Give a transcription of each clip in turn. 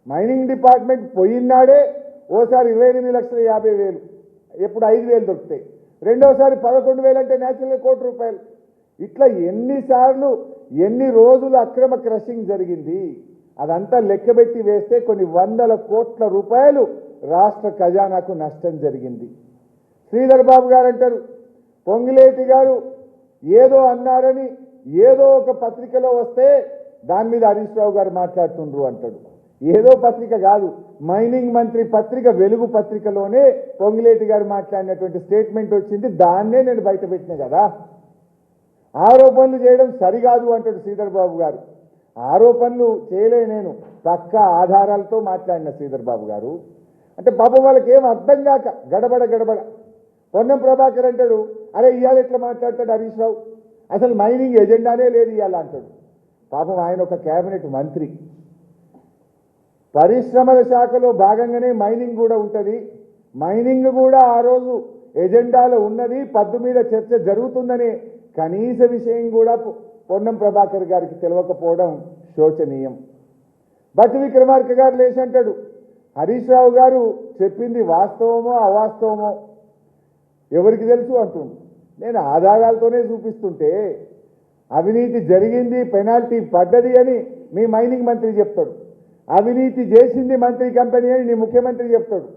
Mining department పోయినాడే ఓసారి 28,50,000 ఎప్పుడు 5,000 దొరుకుతాయి, రెండోసారి 11,000 అంటే న్యాచురల్ ₹1,00,00,000. ఇట్లా ఎన్నిసార్లు ఎన్ని రోజులు అక్రమ క్రషింగ్ జరిగింది అదంతా లెక్కబెట్టి వేస్తే కొన్ని వందల కోట్ల రూపాయలు రాష్ట్ర ఖజానాకు నష్టం జరిగింది. శ్రీధర్ బాబు గారు అంటారు, పొంగిలేటి గారు ఏదో అన్నారని ఏదో ఒక పత్రికలో వస్తే దాని మీద హరీష్ రావు గారు మాట్లాడుతుండ్రు అంటాడు. ఏదో పత్రిక కాదు, మైనింగ్ మంత్రి పత్రిక వెలుగు పత్రికలోనే పొంగిలేటి గారు మాట్లాడినటువంటి స్టేట్మెంట్ వచ్చింది, దాన్నే నేను బయట పెట్టిన కదా. ఆరోపణలు చేయడం సరికాదు అంటాడు శ్రీధర్ బాబు గారు. ఆరోపణలు చేయలే, నేను పక్కా ఆధారాలతో మాట్లాడిన శ్రీధర్ బాబు గారు. అంటే పాపం వాళ్ళకి ఏం అర్థం కాక గడబడ పొన్నం ప్రభాకర్ అంటాడు, అరే ఇవాళ ఎట్లా మాట్లాడతాడు హరీష్ రావు, అసలు మైనింగ్ ఎజెండానే లేదు ఇవాళ అంటాడు. పాపం ఆయన ఒక కేబినెట్ మంత్రి. పరిశ్రమల శాఖలో భాగంగానే మైనింగ్ కూడా ఉంటుంది, మైనింగ్ కూడా ఆ రోజు ఎజెండాలో ఉన్నది, పద్దు మీద చర్చ జరుగుతుందనే కనీస విషయం కూడా పొన్నం ప్రభాకర్ గారికి తెలియకపోవడం శోచనీయం. భట్టి విక్రమార్క గారు లేచి అంటాడు, హరీష్ రావు గారు చెప్పింది వాస్తవమో అవాస్తవమో ఎవరికి తెలుసు అంటుండు. నేను ఆధారాలతోనే చూపిస్తుంటే అవినీతి జరిగింది, పెనాల్టీ పడ్డది అని మీ మైనింగ్ మంత్రి చెప్తాడు, అవినీతి చేసింది మంత్రి కంపెనీ అని నీ ముఖ్యమంత్రి చెప్తాడు.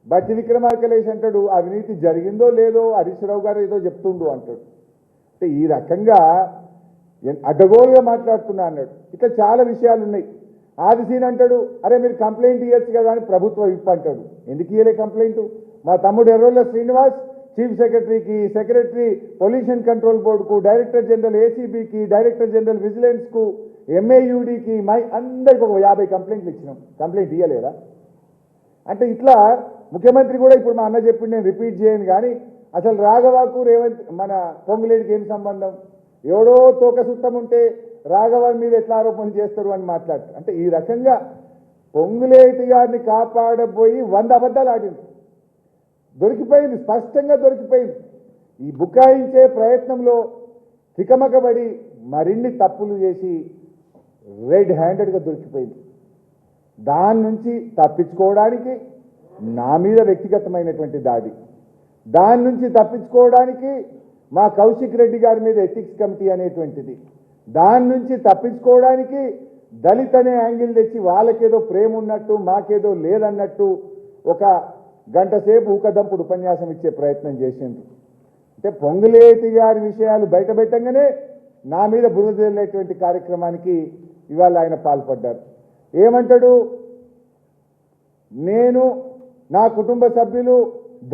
భట్టి విక్రమార్క లేచి అంటాడు, అవినీతి జరిగిందో లేదో హరీష్ రావు గారు ఏదో చెప్తుండు అంటాడు. అంటే ఈ రకంగా అడ్డగోలుగా మాట్లాడుతున్నా అన్నాడు. ఇట్లా చాలా విషయాలు ఉన్నాయి. ఆదిశీన్ అంటాడు, అరే మీరు కంప్లైంట్ ఇవ్వచ్చు కదా అని ప్రభుత్వం అంటాడు. ఎందుకు ఇవ్వలే కంప్లైంట్? మా తమ్ముడు ఎర్రోళ్ళ శ్రీనివాస్ చీఫ్ సెక్రటరీకి, సెక్రటరీ పొల్యూషన్ కంట్రోల్ బోర్డుకు, డైరెక్టర్ జనరల్ ఏసీబీకి, డైరెక్టర్ జనరల్ విజిలెన్స్కు, ఎంఏయుడికి, అందరికి ఒక 50 కంప్లైంట్లు ఇచ్చినాం. కంప్లైంట్ ఇవ్వలేదా? అంటే ఇట్లా ముఖ్యమంత్రి కూడా ఇప్పుడు మా అన్న చెప్పింది నేను రిపీట్ చేయను, కానీ అసలు రాఘవకు రేవంత్ మన పొంగులేటికి ఏం సంబంధం? ఎవడో తోక సుట్టం ఉంటే రాఘవ మీద ఎట్లా ఆరోపణలు చేస్తారు అని మాట్లాడుతారు. అంటే ఈ రకంగా పొంగులేటి గారిని కాపాడబోయి 100 అబద్ధాలు ఆడింది. దొరికిపోయింది, స్పష్టంగా దొరికిపోయింది. ఈ బుకాయించే ప్రయత్నంలో తికమకబడి మరిన్ని తప్పులు చేసి రెడ్ హ్యాండెడ్గా దొరికిపోయింది. దాని నుంచి తప్పించుకోవడానికి నా మీద వ్యక్తిగతమైనటువంటి దాడి, దాని నుంచి తప్పించుకోవడానికి మా కౌశిక్ రెడ్డి గారి మీద ఎథిక్స్ కమిటీ అనేటువంటిది, దాని నుంచి తప్పించుకోవడానికి దళిత్ అనే యాంగిల్ తెచ్చి వాళ్ళకేదో ప్రేమ ఉన్నట్టు మాకేదో లేదన్నట్టు ఒక గంట సేపు ఊకదంపుడు ఉపన్యాసం ఇచ్చే ప్రయత్నం చేసిండ్రు. అంటే పొంగులేటి గారి విషయాలు బయటపెట్టంగానే నా మీద బురద జల్లేటువంటి కార్యక్రమానికి ఇవాళ ఆయన పాల్పడ్డారు. ఏమంటాడు, నేను నా కుటుంబ సభ్యులు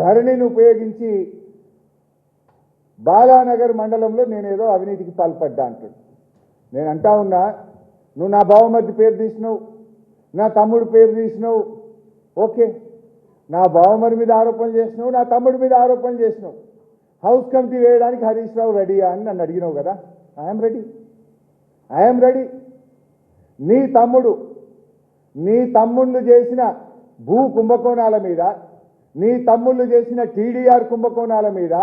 ధరణిని ఉపయోగించి బాలానగర్ మండలంలో నేనేదో అవినీతికి పాల్పడ్డా అంటాడు. నేను అంటా ఉన్నా, నువ్వు నా బావమర్ది పేరు తీసినావు, నా తమ్ముడు పేరు తీసినావు, ఓకే, నా బావమరి మీద ఆరోపణలు చేసినావు, నా తమ్ముడి మీద ఆరోపణలు చేసినావు, హౌస్ కమిటీ వేయడానికి హరీష్ రావు రెడీయా అని నన్ను అడిగినావు కదా. I'm ready. నీ తమ్ముళ్ళు చేసిన భూ కుంభకోణాల మీద, నీ తమ్ముళ్ళు చేసిన టీడీఆర్ కుంభకోణాల మీద,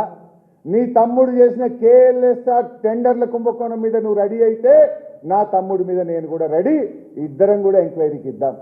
నీ తమ్ముడు చేసిన కేఎల్ఎస్ఆర్ టెండర్ల కుంభకోణం మీద నువ్వు రెడీ అయితే నా తమ్ముడి మీద నేను కూడా రెడీ, ఇద్దరం కూడా ఎంక్వైరీకి ఇద్దాం.